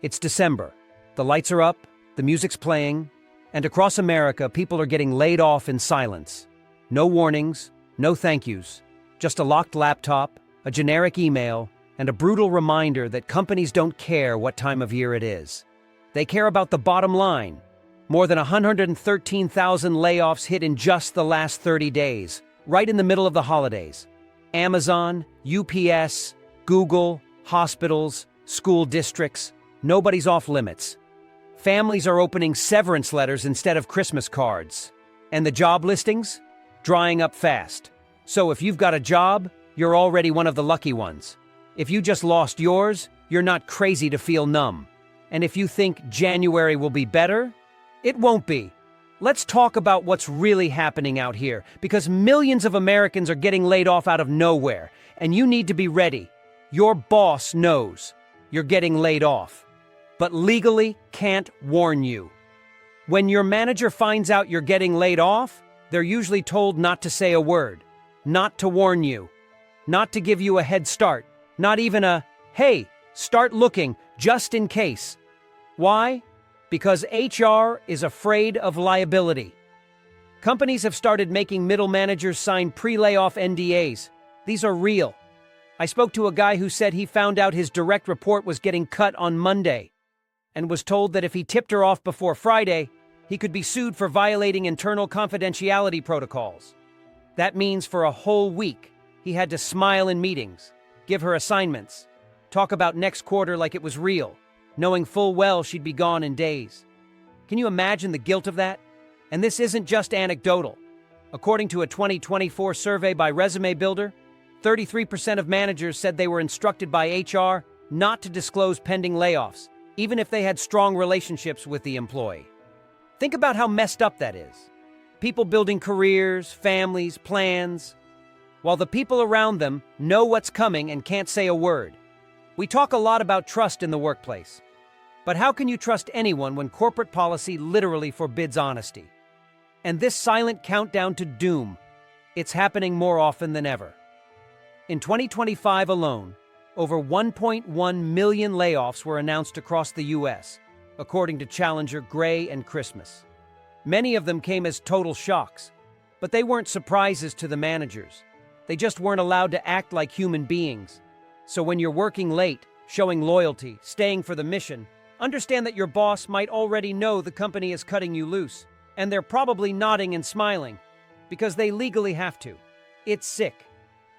It's December. The lights are up, the music's playing, and across America, people are getting laid off in silence. No warnings, no thank yous, just a locked laptop, a generic email, and a brutal reminder that companies don't care what time of year it is. They care about the bottom line. More than 113,000 layoffs hit in just the last 30 days, right in the middle of the holidays. Amazon, UPS, Google, hospitals, school districts, nobody's off limits. Families are opening severance letters instead of Christmas cards. And the job listings? Drying up fast. So if you've got a job, you're already one of the lucky ones. If you just lost yours, you're not crazy to feel numb. And if you think January will be better, it won't be. Let's talk about what's really happening out here, because millions of Americans are getting laid off out of nowhere, and you need to be ready. Your boss knows you're getting laid off, but legally can't warn you. When your manager finds out you're getting laid off, they're usually told not to say a word, not to warn you, not to give you a head start, not even a, hey, start looking just in case. Why? Because HR is afraid of liability. Companies have started making middle managers sign pre-layoff NDAs. These are real. I spoke to a guy who said he found out his direct report was getting cut on Monday and was told that if he tipped her off before Friday, he could be sued for violating internal confidentiality protocols. That means for a whole week, he had to smile in meetings, give her assignments, talk about next quarter like it was real, knowing full well she'd be gone in days. Can you imagine the guilt of that? And this isn't just anecdotal. According to a 2024 survey by Resume Builder, 33% of managers said they were instructed by HR not to disclose pending layoffs, even if they had strong relationships with the employee. Think about how messed up that is. People building careers, families, plans, while the people around them know what's coming and can't say a word. We talk a lot about trust in the workplace. But how can you trust anyone when corporate policy literally forbids honesty? And this silent countdown to doom, it's happening more often than ever. In 2025 alone, over 1.1 million layoffs were announced across the U.S., according to Challenger, Gray, and Christmas. Many of them came as total shocks, but they weren't surprises to the managers. They just weren't allowed to act like human beings. So when you're working late, showing loyalty, staying for the mission, understand that your boss might already know the company is cutting you loose, and they're probably nodding and smiling, because they legally have to. It's sick.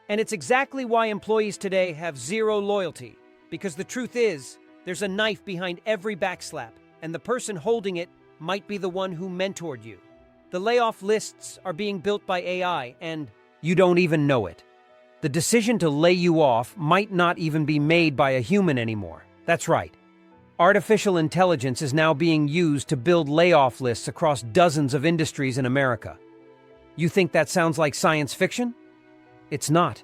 And it's exactly why employees today have zero loyalty, because the truth is, there's a knife behind every backslap, and the person holding it might be the one who mentored you. The layoff lists are being built by AI, and you don't even know it. The decision to lay you off might not even be made by a human anymore. That's right. Artificial intelligence is now being used to build layoff lists across dozens of industries in America. You think that sounds like science fiction? It's not.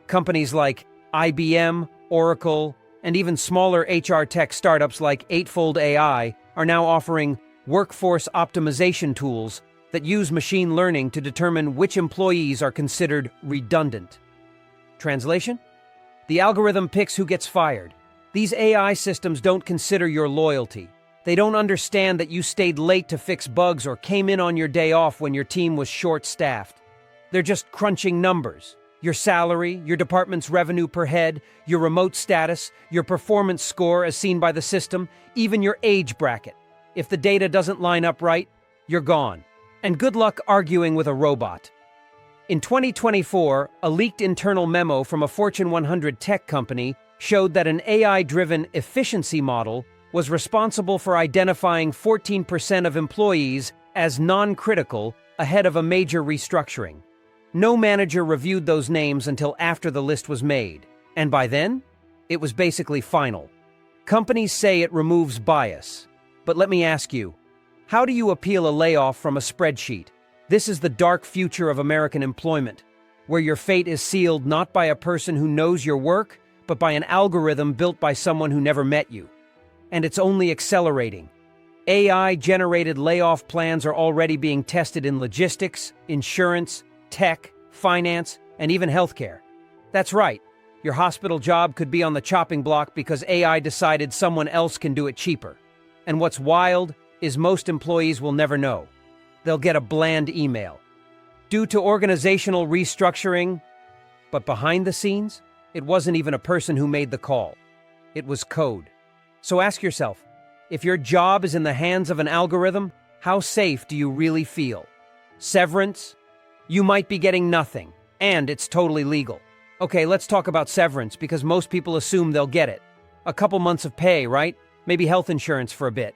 Companies like IBM, Oracle, and even smaller HR tech startups like Eightfold AI are now offering workforce optimization tools that use machine learning to determine which employees are considered redundant. Translation? The algorithm picks who gets fired. These AI systems don't consider your loyalty. They don't understand that you stayed late to fix bugs or came in on your day off when your team was short-staffed. They're just crunching numbers. Your salary, your department's revenue per head, your remote status, your performance score as seen by the system, even your age bracket. If the data doesn't line up right, you're gone. And good luck arguing with a robot. In 2024, a leaked internal memo from a Fortune 100 tech company showed that an AI-driven efficiency model was responsible for identifying 14% of employees as non-critical ahead of a major restructuring. No manager reviewed those names until after the list was made, and by then, it was basically final. Companies say it removes bias, but let me ask you, how do you appeal a layoff from a spreadsheet? This is the dark future of American employment, where your fate is sealed not by a person who knows your work, but by an algorithm built by someone who never met you. And it's only accelerating. AI-generated layoff plans are already being tested in logistics, insurance, tech, finance, and even healthcare. That's right. Your hospital job could be on the chopping block because AI decided someone else can do it cheaper. And what's wild is most employees will never know. They'll get a bland email. Due to organizational restructuring, but behind the scenes, it wasn't even a person who made the call. It was code. So ask yourself, if your job is in the hands of an algorithm, how safe do you really feel? Severance? You might be getting nothing, and it's totally legal. Okay, let's talk about severance because most people assume they'll get it. A couple months of pay, right? Maybe health insurance for a bit.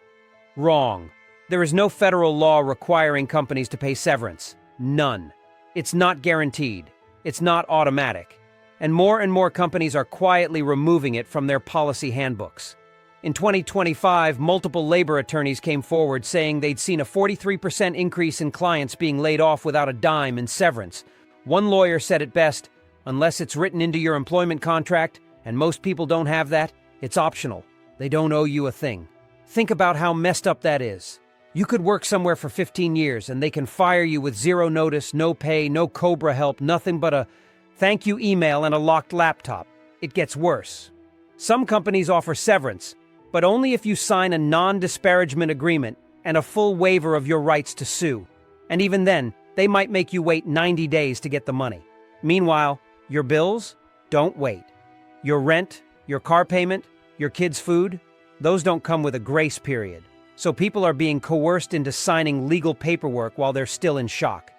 Wrong. There is no federal law requiring companies to pay severance. None. It's not guaranteed. It's not automatic. And more companies are quietly removing it from their policy handbooks. In 2025, multiple labor attorneys came forward saying they'd seen a 43% increase in clients being laid off without a dime in severance. One lawyer said it best, unless it's written into your employment contract, and most people don't have that, it's optional. They don't owe you a thing. Think about how messed up that is. You could work somewhere for 15 years and they can fire you with zero notice, no pay, no COBRA help, nothing but a thank you email and a locked laptop. It gets worse. Some companies offer severance, but only if you sign a non-disparagement agreement and a full waiver of your rights to sue. And even then, they might make you wait 90 days to get the money. Meanwhile, your bills? Don't wait. Your rent, your car payment, your kids' food? Those don't come with a grace period. So people are being coerced into signing legal paperwork while they're still in shock.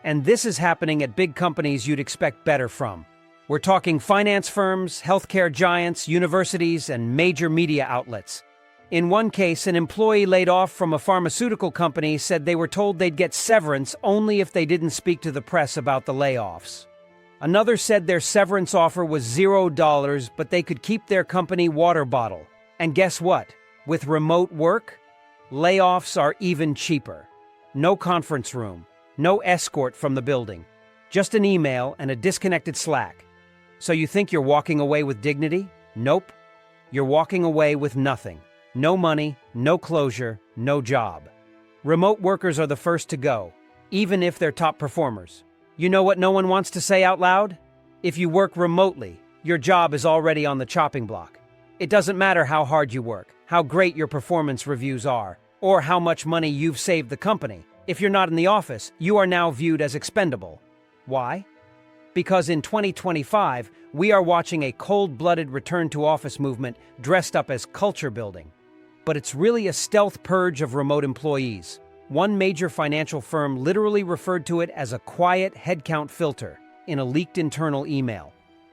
And this is happening at big companies you'd expect better from. We're talking finance firms, healthcare giants, universities, and major media outlets. In one case, an employee laid off from a pharmaceutical company said they were told they'd get severance only if they didn't speak to the press about the layoffs. Another said their severance offer was $0, but they could keep their company water bottle. And guess what? With remote work, layoffs are even cheaper. No conference room, no escort from the building, just an email and a disconnected Slack. So you think you're walking away with dignity? Nope. You're walking away with nothing. No money, no closure, no job. Remote workers are the first to go, even if they're top performers. You know what no one wants to say out loud? If you work remotely, your job is already on the chopping block. It doesn't matter how hard you work, how great your performance reviews are, or how much money you've saved the company. If you're not in the office, you are now viewed as expendable. Why? Because in 2025, we are watching a cold-blooded return-to-office movement dressed up as culture building. But it's really a stealth purge of remote employees. One major financial firm literally referred to it as a quiet headcount filter in a leaked internal email.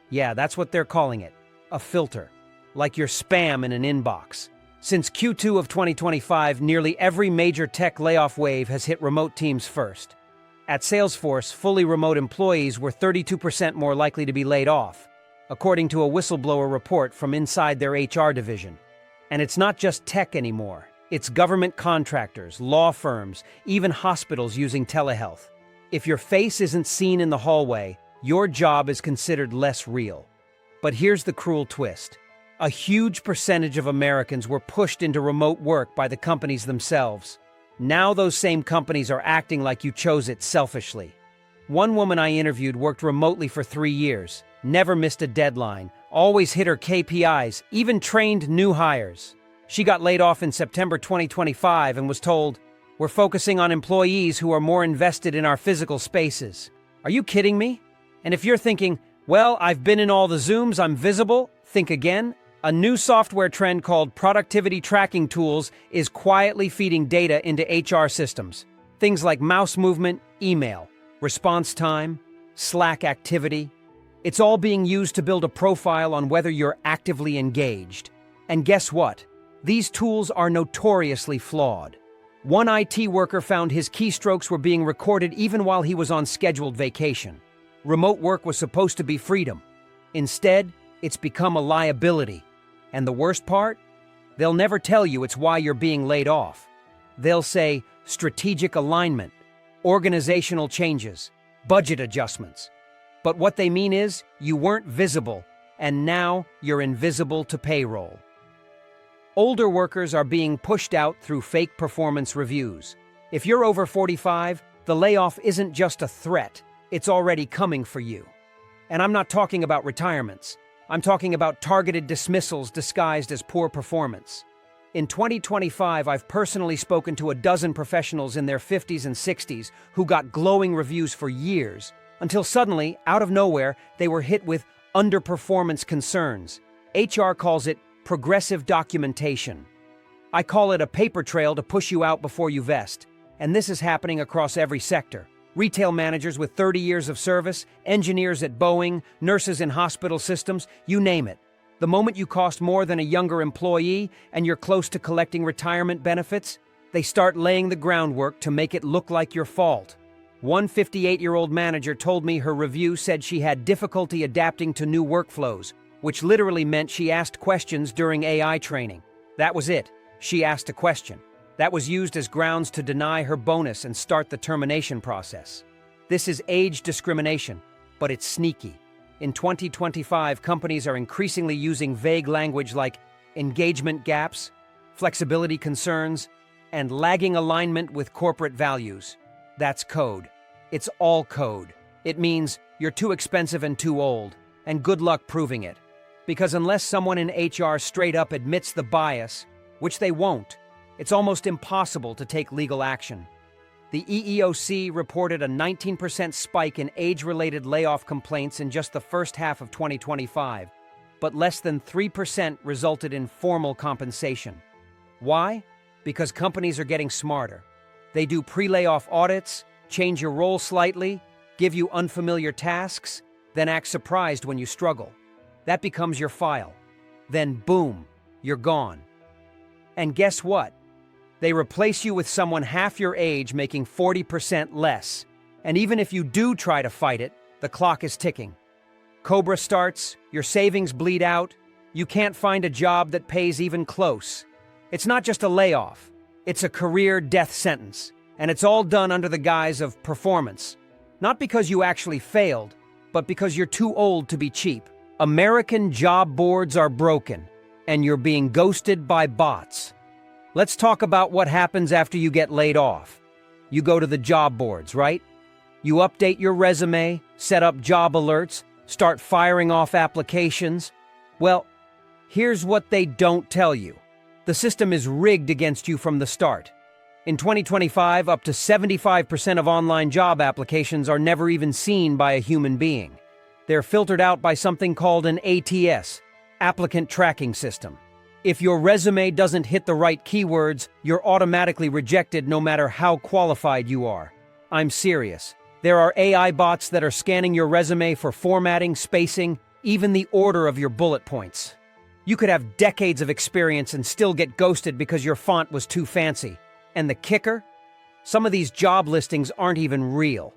Yeah, that's what they're calling it, a filter, like your spam in an inbox. Since Q2 of 2025, nearly every major tech layoff wave has hit remote teams first. At Salesforce, fully remote employees were 32% more likely to be laid off, according to a whistleblower report from inside their HR division. And it's not just tech anymore. It's government contractors, law firms, even hospitals using telehealth. If your face isn't seen in the hallway, your job is considered less real. But here's the cruel twist. A huge percentage of Americans were pushed into remote work by the companies themselves. Now those same companies are acting like you chose it selfishly. One woman I interviewed worked remotely for 3 years, never missed a deadline, always hit her KPIs, even trained new hires. She got laid off in September 2025 and was told, "We're focusing on employees who are more invested in our physical spaces." Are you kidding me? And if you're thinking, well, I've been in all the Zooms, I'm visible, think again. A new software trend called productivity tracking tools is quietly feeding data into HR systems. Things like mouse movement, email, response time, Slack activity. It's all being used to build a profile on whether you're actively engaged. And guess what? These tools are notoriously flawed. One IT worker found his keystrokes were being recorded even while he was on scheduled vacation. Remote work was supposed to be freedom. Instead, it's become a liability. And the worst part? They'll never tell you it's why you're being laid off. They'll say strategic alignment, organizational changes, budget adjustments. But what they mean is you weren't visible, and now you're invisible to payroll. Older workers are being pushed out through fake performance reviews. If you're over 45, the layoff isn't just a threat, it's already coming for you. And I'm not talking about retirements. I'm talking about targeted dismissals disguised as poor performance. In 2025, I've personally spoken to a dozen professionals in their 50s and 60s who got glowing reviews for years, until suddenly, out of nowhere, they were hit with underperformance concerns. HR calls it progressive documentation. I call it a paper trail to push you out before you vest. And this is happening across every sector. Retail managers with 30 years of service, engineers at Boeing, nurses in hospital systems, you name it. The moment you cost more than a younger employee and you're close to collecting retirement benefits, they start laying the groundwork to make it look like your fault. One 58-year-old manager told me her review said she had difficulty adapting to new workflows, which literally meant she asked questions during AI training. That was it. She asked a question. That was used as grounds to deny her bonus and start the termination process. This is age discrimination, but it's sneaky. In 2025, companies are increasingly using vague language like engagement gaps, flexibility concerns, and lagging alignment with corporate values. That's code. It's all code. It means you're too expensive and too old, and good luck proving it. Because unless someone in HR straight up admits the bias, which they won't, it's almost impossible to take legal action. The EEOC reported a 19% spike in age-related layoff complaints in just the first half of 2025, but less than 3% resulted in formal compensation. Why? Because companies are getting smarter. They do pre-layoff audits, change your role slightly, give you unfamiliar tasks, then act surprised when you struggle. That becomes your file. Then boom, you're gone. And guess what? They replace you with someone half your age making 40% less. And even if you do try to fight it, the clock is ticking. Cobra starts, your savings bleed out, you can't find a job that pays even close. It's not just a layoff, it's a career death sentence. And it's all done under the guise of performance. Not because you actually failed, but because you're too old to be cheap. American job boards are broken, and you're being ghosted by bots. Let's talk about what happens after you get laid off. You go to the job boards, right? You update your resume, set up job alerts, start firing off applications. Well, here's what they don't tell you. The system is rigged against you from the start. In 2025, up to 75% of online job applications are never even seen by a human being. They're filtered out by something called an ATS, Applicant Tracking System. If your resume doesn't hit the right keywords, you're automatically rejected no matter how qualified you are. I'm serious. There are AI bots that are scanning your resume for formatting, spacing, even the order of your bullet points. You could have decades of experience and still get ghosted because your font was too fancy. And the kicker? Some of these job listings aren't even real.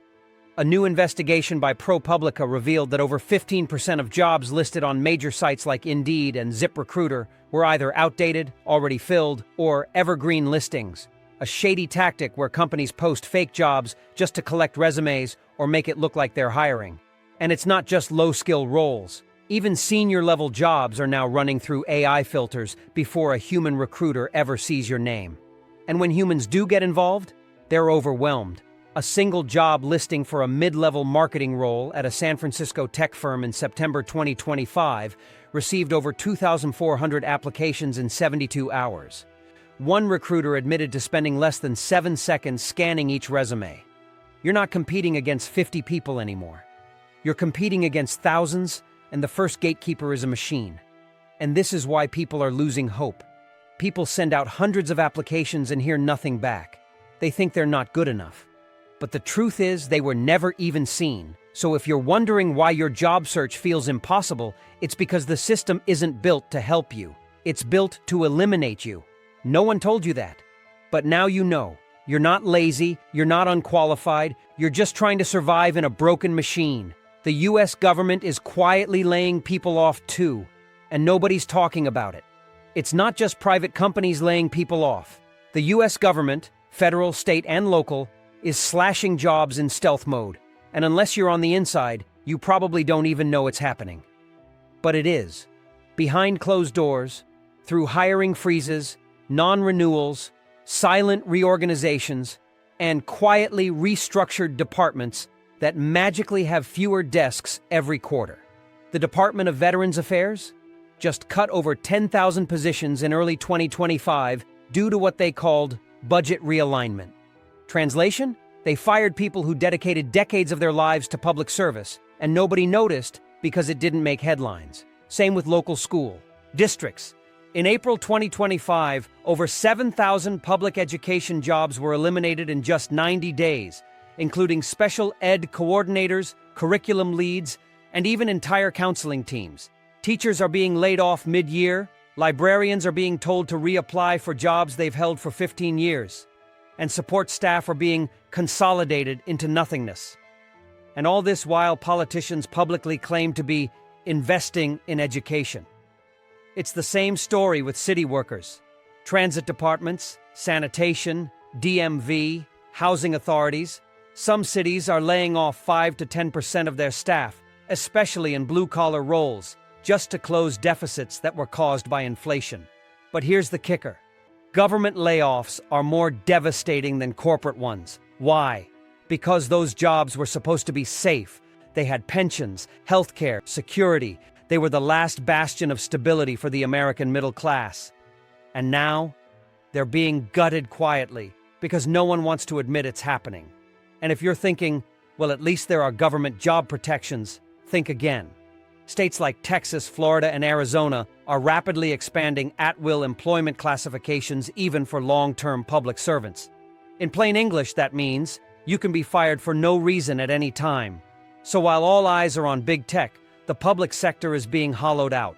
A new investigation by ProPublica revealed that over 15% of jobs listed on major sites like Indeed and ZipRecruiter were either outdated, already filled, or evergreen listings. A shady tactic where companies post fake jobs just to collect resumes or make it look like they're hiring. And it's not just low-skill roles. Even senior-level jobs are now running through AI filters before a human recruiter ever sees your name. And when humans do get involved, they're overwhelmed. A single job listing for a mid-level marketing role at a San Francisco tech firm in September 2025 received over 2,400 applications in 72 hours. One recruiter admitted to spending less than 7 seconds scanning each resume. You're not competing against 50 people anymore. You're competing against thousands, and the first gatekeeper is a machine. And this is why people are losing hope. People send out hundreds of applications and hear nothing back. They think they're not good enough. But the truth is, they were never even seen. So if you're wondering why your job search feels impossible, it's because the system isn't built to help you. It's built to eliminate you. No one told you that. But now you know. You're not lazy, you're not unqualified, you're just trying to survive in a broken machine. The US government is quietly laying people off too, and nobody's talking about it. It's not just private companies laying people off. The US government, federal, state, and local, is slashing jobs in stealth mode, and unless you're on the inside, you probably don't even know it's happening. But it is. Behind closed doors, through hiring freezes, non-renewals, silent reorganizations, and quietly restructured departments that magically have fewer desks every quarter. The Department of Veterans Affairs just cut over 10,000 positions in early 2025 due to what they called budget realignment. Translation? They fired people who dedicated decades of their lives to public service, and nobody noticed because it didn't make headlines. Same with local school districts. In April 2025, over 7,000 public education jobs were eliminated in just 90 days, including special ed coordinators, curriculum leads, and even entire counseling teams. Teachers are being laid off mid-year, librarians are being told to reapply for jobs they've held for 15 years, and support staff are being consolidated into nothingness. And all this while politicians publicly claim to be investing in education. It's the same story with city workers, transit departments, sanitation, DMV, housing authorities. Some cities are laying off 5 to 10% of their staff, especially in blue-collar roles, just to close deficits that were caused by inflation. But here's the kicker. Government layoffs are more devastating than corporate ones. Why? Because those jobs were supposed to be safe. They had pensions, healthcare, security. They were the last bastion of stability for the American middle class. And now, they're being gutted quietly because no one wants to admit it's happening. And if you're thinking, well, at least there are government job protections, think again. States like Texas, Florida, and Arizona are rapidly expanding at-will employment classifications even for long-term public servants. In plain English, that means you can be fired for no reason at any time. So while all eyes are on big tech, the public sector is being hollowed out.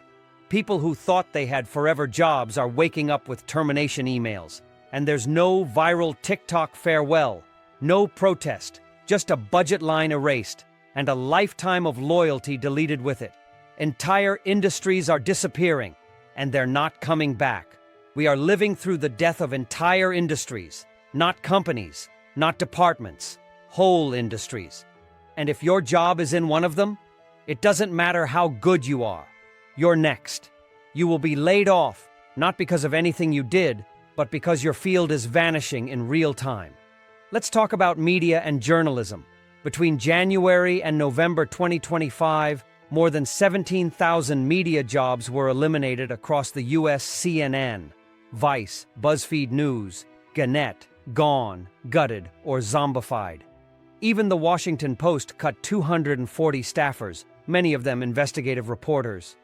People who thought they had forever jobs are waking up with termination emails. And there's no viral TikTok farewell, no protest, just a budget line erased, and a lifetime of loyalty deleted with it. Entire industries are disappearing, and they're not coming back. We are living through the death of entire industries, not companies, not departments, whole industries. And if your job is in one of them, it doesn't matter how good you are. You're next. You will be laid off, not because of anything you did, but because your field is vanishing in real time. Let's talk about media and journalism. Between January and November 2025, more than 17,000 media jobs were eliminated across the U.S. CNN, Vice, BuzzFeed News, Gannett, gone, gutted, or zombified. Even the Washington Post cut 240 staffers, many of them investigative reporters.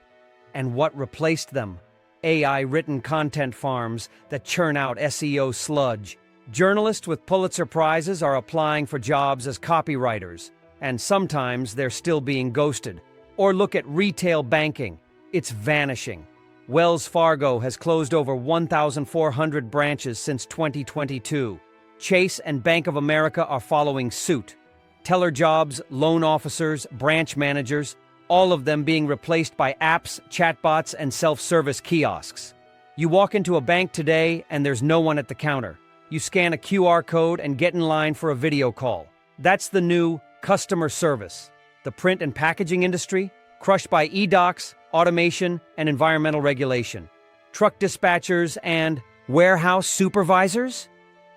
And what replaced them? AI-written content farms that churn out SEO sludge. Journalists with Pulitzer Prizes are applying for jobs as copywriters, and sometimes they're still being ghosted. Or look at retail banking. It's vanishing. Wells Fargo has closed over 1,400 branches since 2022. Chase and Bank of America are following suit. Teller jobs, loan officers, branch managers, all of them being replaced by apps, chatbots, and self-service kiosks. You walk into a bank today and there's no one at the counter. You scan a QR code and get in line for a video call. That's the new customer service. The print and packaging industry, crushed by e-docs, automation, and environmental regulation. Truck dispatchers and warehouse supervisors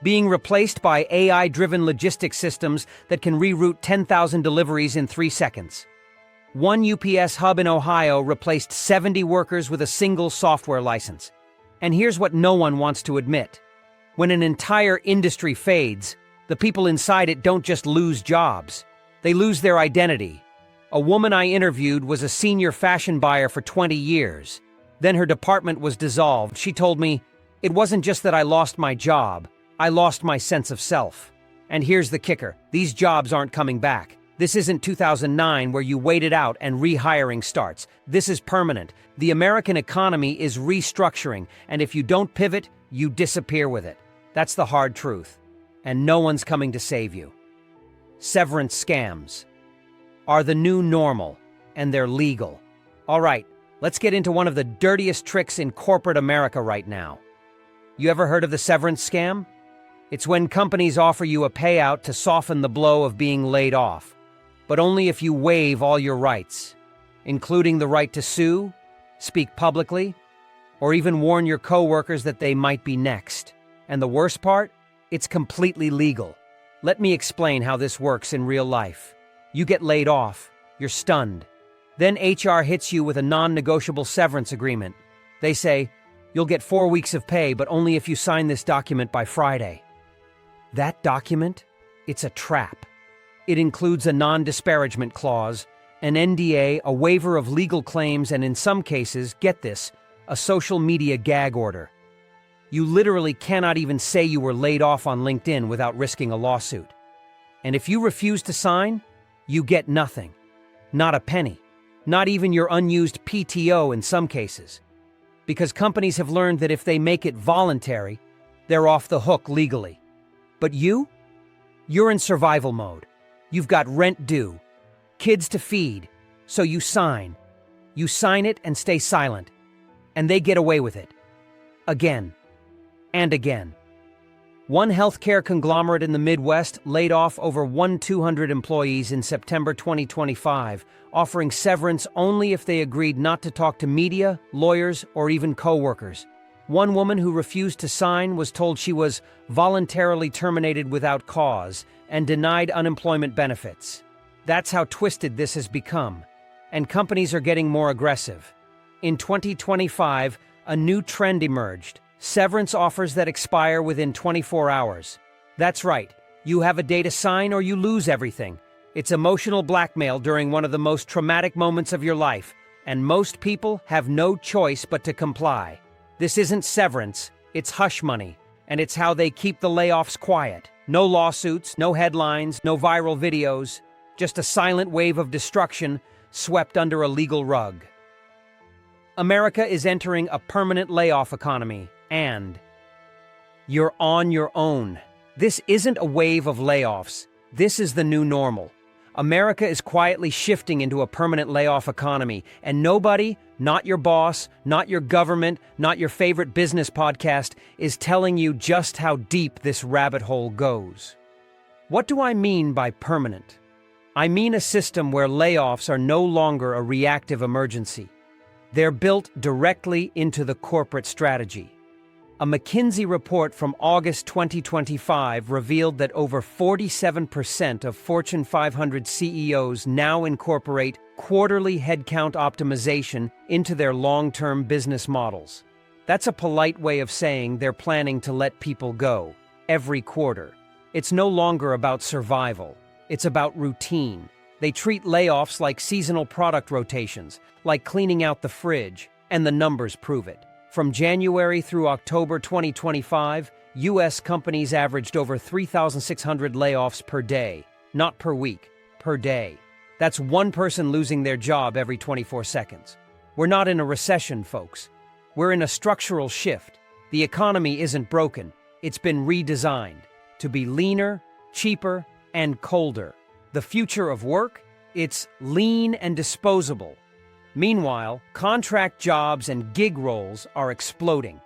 being replaced by AI-driven logistics systems that can reroute 10,000 deliveries in 3 seconds. One UPS hub in Ohio replaced 70 workers with a single software license. And here's what no one wants to admit. When an entire industry fades, the people inside it don't just lose jobs. They lose their identity. A woman I interviewed was a senior fashion buyer for 20 years. Then her department was dissolved. She told me, "It wasn't just that I lost my job. I lost my sense of self." And here's the kicker. These jobs aren't coming back. This isn't 2009 where you wait it out and rehiring starts. This is permanent. The American economy is restructuring, and if you don't pivot, you disappear with it. That's the hard truth. And no one's coming to save you. Severance scams are the new normal, and they're legal. All right, let's get into one of the dirtiest tricks in corporate America right now. You ever heard of the severance scam? It's when companies offer you a payout to soften the blow of being laid off, but only if you waive all your rights, including the right to sue, speak publicly, or even warn your coworkers that they might be next. And the worst part? It's completely legal. Let me explain how this works in real life. You get laid off, you're stunned. Then HR hits you with a non-negotiable severance agreement. They say, you'll get 4 weeks of pay, but only if you sign this document by Friday. That document? It's a trap. It includes a non-disparagement clause, an NDA, a waiver of legal claims, and in some cases, get this, a social media gag order. You literally cannot even say you were laid off on LinkedIn without risking a lawsuit. And if you refuse to sign, you get nothing. Not a penny. Not even your unused PTO in some cases. Because companies have learned that if they make it voluntary, they're off the hook legally. But you're in survival mode. You've got rent due, kids to feed, so you sign. You sign it and stay silent. And they get away with it. Again. And again. One healthcare conglomerate in the Midwest laid off over 1,200 employees in September 2025, offering severance only if they agreed not to talk to media, lawyers, or even co-workers. One woman who refused to sign was told she was voluntarily terminated without cause and denied unemployment benefits. That's how twisted this has become. And companies are getting more aggressive. In 2025, a new trend emerged. Severance offers that expire within 24 hours. That's right. You have a day to sign or you lose everything. It's emotional blackmail during one of the most traumatic moments of your life, and most people have no choice but to comply. This isn't severance, it's hush money, and it's how they keep the layoffs quiet. No lawsuits, no headlines, no viral videos, just a silent wave of destruction swept under a legal rug. America is entering a permanent layoff economy. And you're on your own. This isn't a wave of layoffs. This is the new normal. America is quietly shifting into a permanent layoff economy, and nobody, not your boss, not your government, not your favorite business podcast, is telling you just how deep this rabbit hole goes. What do I mean by permanent? I mean a system where layoffs are no longer a reactive emergency. They're built directly into the corporate strategy. A McKinsey report from August 2025 revealed that over 47% of Fortune 500 CEOs now incorporate quarterly headcount optimization into their long-term business models. That's a polite way of saying they're planning to let people go every quarter. It's no longer about survival. It's about routine. They treat layoffs like seasonal product rotations, like cleaning out the fridge, and the numbers prove it. From January through October 2025, U.S. companies averaged over 3,600 layoffs per day, not per week, per day. That's one person losing their job every 24 seconds. We're not in a recession, folks. We're in a structural shift. The economy isn't broken. It's been redesigned to be leaner, cheaper, and colder. The future of work? It's lean and disposable. Meanwhile, contract jobs and gig roles are exploding.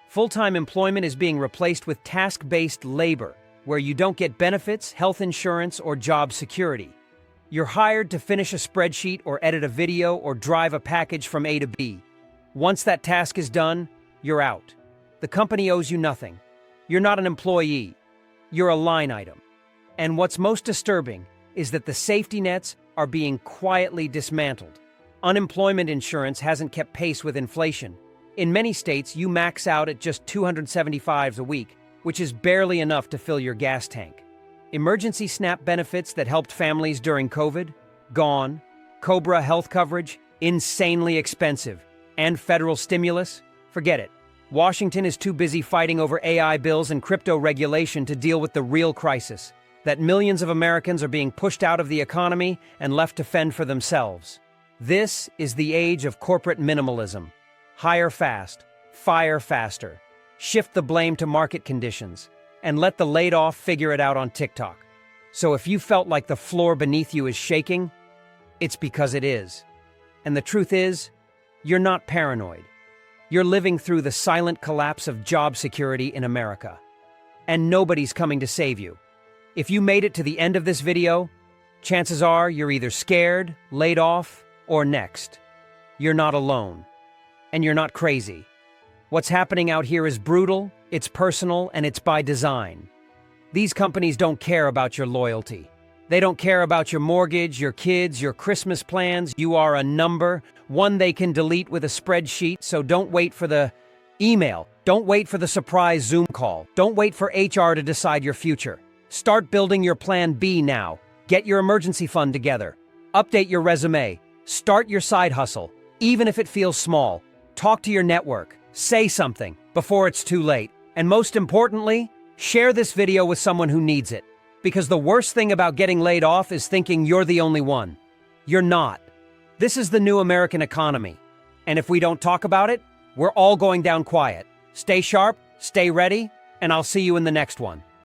Full-time employment is being replaced with task-based labor, where you don't get benefits, health insurance, or job security. You're hired to finish a spreadsheet or edit a video or drive a package from A to B. Once that task is done, you're out. The company owes you nothing. You're not an employee. You're a line item. And what's most disturbing is that the safety nets are being quietly dismantled. Unemployment insurance hasn't kept pace with inflation. In many states, you max out at just $275 a week, which is barely enough to fill your gas tank. Emergency SNAP benefits that helped families during COVID? Gone. COBRA health coverage? Insanely expensive. And federal stimulus? Forget it. Washington is too busy fighting over AI bills and crypto regulation to deal with the real crisis, that millions of Americans are being pushed out of the economy and left to fend for themselves. This is the age of corporate minimalism. Hire fast, fire faster, shift the blame to market conditions, and let the laid off figure it out on TikTok. So if you felt like the floor beneath you is shaking, it's because it is. And the truth is, you're not paranoid. You're living through the silent collapse of job security in America. And nobody's coming to save you. If you made it to the end of this video, chances are you're either scared, laid off, or next. You're not alone. And you're not crazy. What's happening out here is brutal, it's personal, and it's by design. These companies don't care about your loyalty. They don't care about your mortgage, your kids, your Christmas plans. You are a number, one they can delete with a spreadsheet, so don't wait for the email. Don't wait for the surprise Zoom call. Don't wait for HR to decide your future. Start building your plan B now. Get your emergency fund together. Update your resume. Start your side hustle, even if it feels small. Talk to your network. Say something before it's too late. And most importantly, share this video with someone who needs it. Because the worst thing about getting laid off is thinking you're the only one. You're not. This is the new American economy. And if we don't talk about it, we're all going down quiet. Stay sharp, stay ready, and I'll see you in the next one.